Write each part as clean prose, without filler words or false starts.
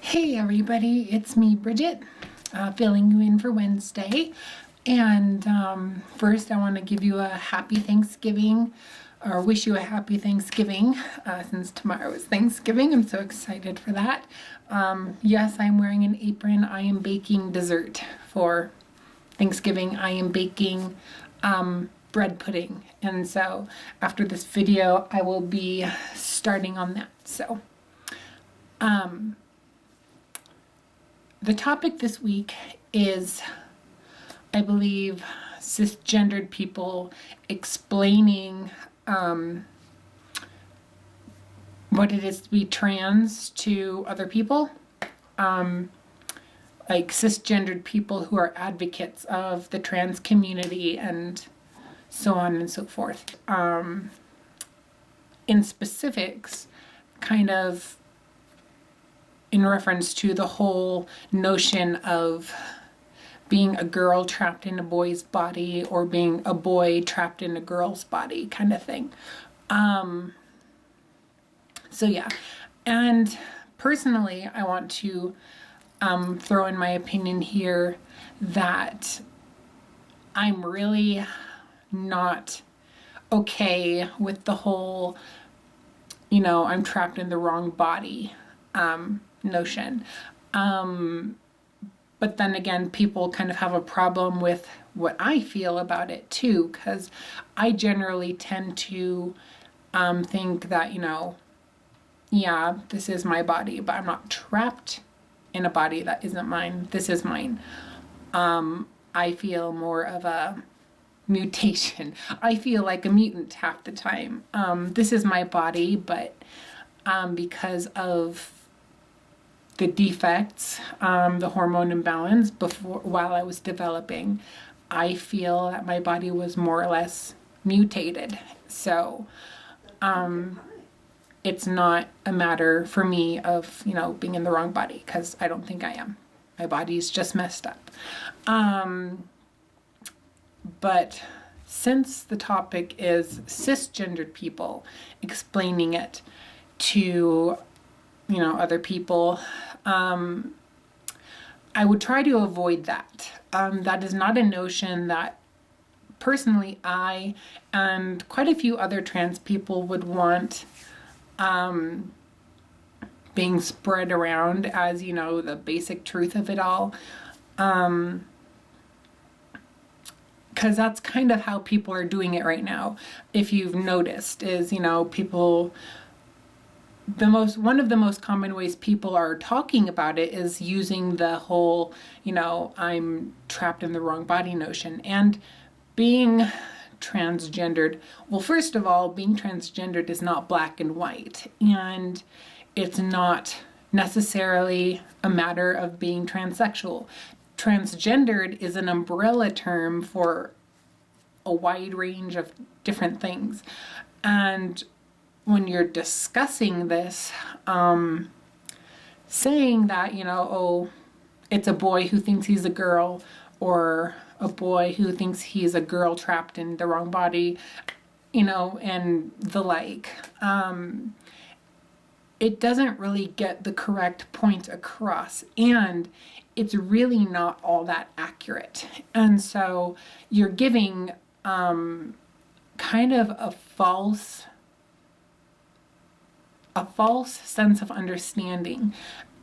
Hey everybody, it's me, Bridget, filling you in for Wednesday. And first I want to give you a happy Thanksgiving, or wish you a happy Thanksgiving, since tomorrow is Thanksgiving. I'm so excited for that. Yes, I'm wearing an apron. I am baking dessert for Thanksgiving. I am baking bread pudding. And so after this video, I will be starting on that. So, the topic this week is, I believe, cisgendered people explaining what it is to be trans to other people, like cisgendered people who are advocates of the trans community and so on and so forth. In specifics, kind of in reference to the whole notion of being a girl trapped in a boy's body or being a boy trapped in a girl's body kind of thing. So yeah, and personally, I want to throw in my opinion here that I'm really not okay with the whole, I'm trapped in the wrong body notion. But then again, people kind of have a problem with what I feel about it too, because I generally tend to think that, yeah, this is my body, but I'm not trapped in a body that isn't mine. This is mine. I feel more of a mutation. I feel like a mutant half the time. This is my body, but because of the defects, the hormone imbalance while I was developing, I feel that my body was more or less mutated. So it's not a matter for me of, being in the wrong body, because I don't think I am. My body's just messed up. But since the topic is cisgendered people explaining it to other people, I would try to avoid that. That is not a notion that personally I and quite a few other trans people would want being spread around as, the basic truth of it all. Because that's kind of how people are doing it right now. If you've noticed, is, people, one of the most common ways people are talking about it is using the whole, I'm trapped in the wrong body notion. And being transgendered, well, first of all, being transgendered is not black and white, and it's not necessarily a matter of being transsexual. Transgendered is an umbrella term for a wide range of different things. And when you're discussing this, saying that, it's a boy who thinks he's a girl, or a boy who thinks he's a girl trapped in the wrong body, and the like, it doesn't really get the correct point across, and it's really not all that accurate. And so you're giving kind of a false sense of understanding.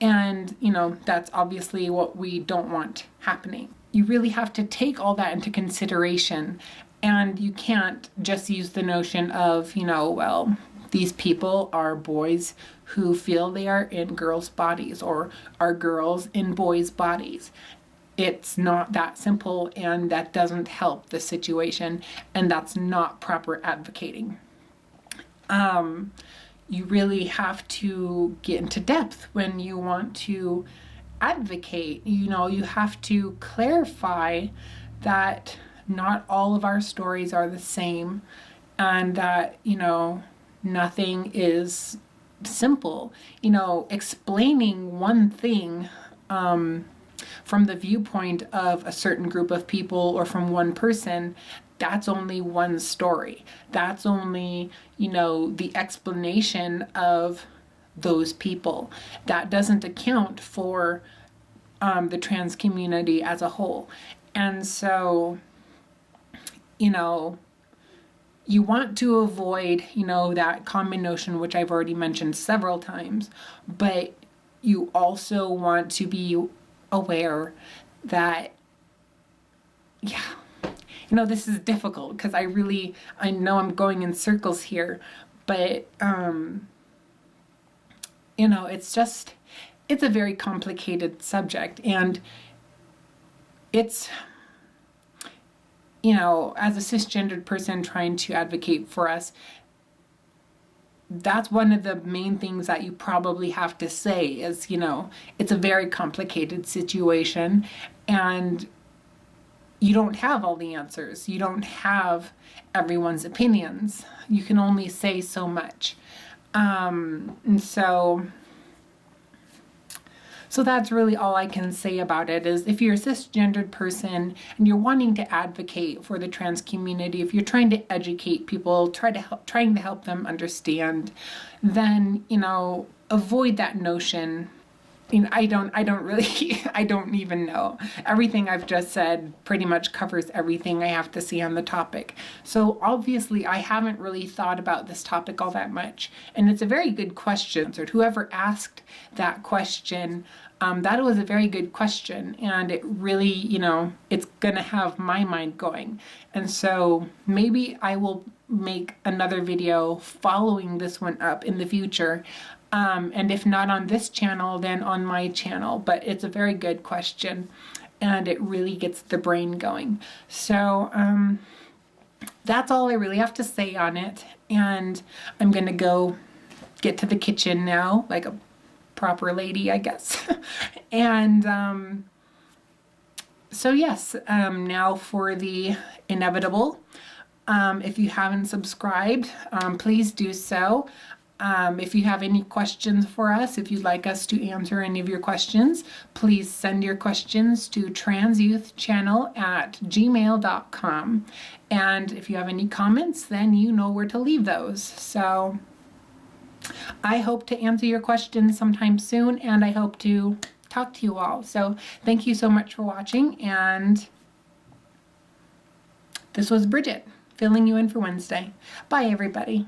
And, that's obviously what we don't want happening. You really have to take all that into consideration, and you can't just use the notion of, well, these people are boys who feel they are in girls' bodies, or are girls in boys' bodies. It's not that simple, and that doesn't help the situation, and that's not proper advocating. You really have to get into depth when you want to advocate. You have to clarify that not all of our stories are the same, and that, nothing is simple. Explaining one thing from the viewpoint of a certain group of people or from one person, that's only one story. That's only, the explanation of those people. That doesn't account for the trans community as a whole. And so, you know, you want to avoid, you know, that common notion, which I've already mentioned several times, but you also want to be aware that, yeah, you know, this is difficult because I know I'm going in circles here, but, you know, it's a very complicated subject, and it's, you know, as a cisgendered person trying to advocate for us, that's one of the main things that you probably have to say is, you know, it's a very complicated situation, and you don't have all the answers. You don't have everyone's opinions. You can only say so much. And so that's really all I can say about it. Is if you're a cisgendered person and you're wanting to advocate for the trans community, if you're trying to educate people, trying to help them understand, then, you know, avoid that notion. You know, I don't really, I don't even know. Everything I've just said pretty much covers everything I have to say on the topic. So obviously I haven't really thought about this topic all that much. And it's a very good question. Whoever asked that question, that was a very good question. And it really, you know, it's gonna have my mind going. And so maybe I will make another video following this one up in the future. And if not on this channel, then on my channel. But it's a very good question, and it really gets the brain going. So that's all I really have to say on it. And I'm gonna go get to the kitchen now, like a proper lady, I guess. And so yes, now for the inevitable. If you haven't subscribed, please do so. If you have any questions for us, if you'd like us to answer any of your questions, please send your questions to transyouthchannel@gmail.com. And if you have any comments, then you know where to leave those. So I hope to answer your questions sometime soon, and I hope to talk to you all. So thank you so much for watching, and this was Bridget filling you in for Wednesday. Bye, everybody.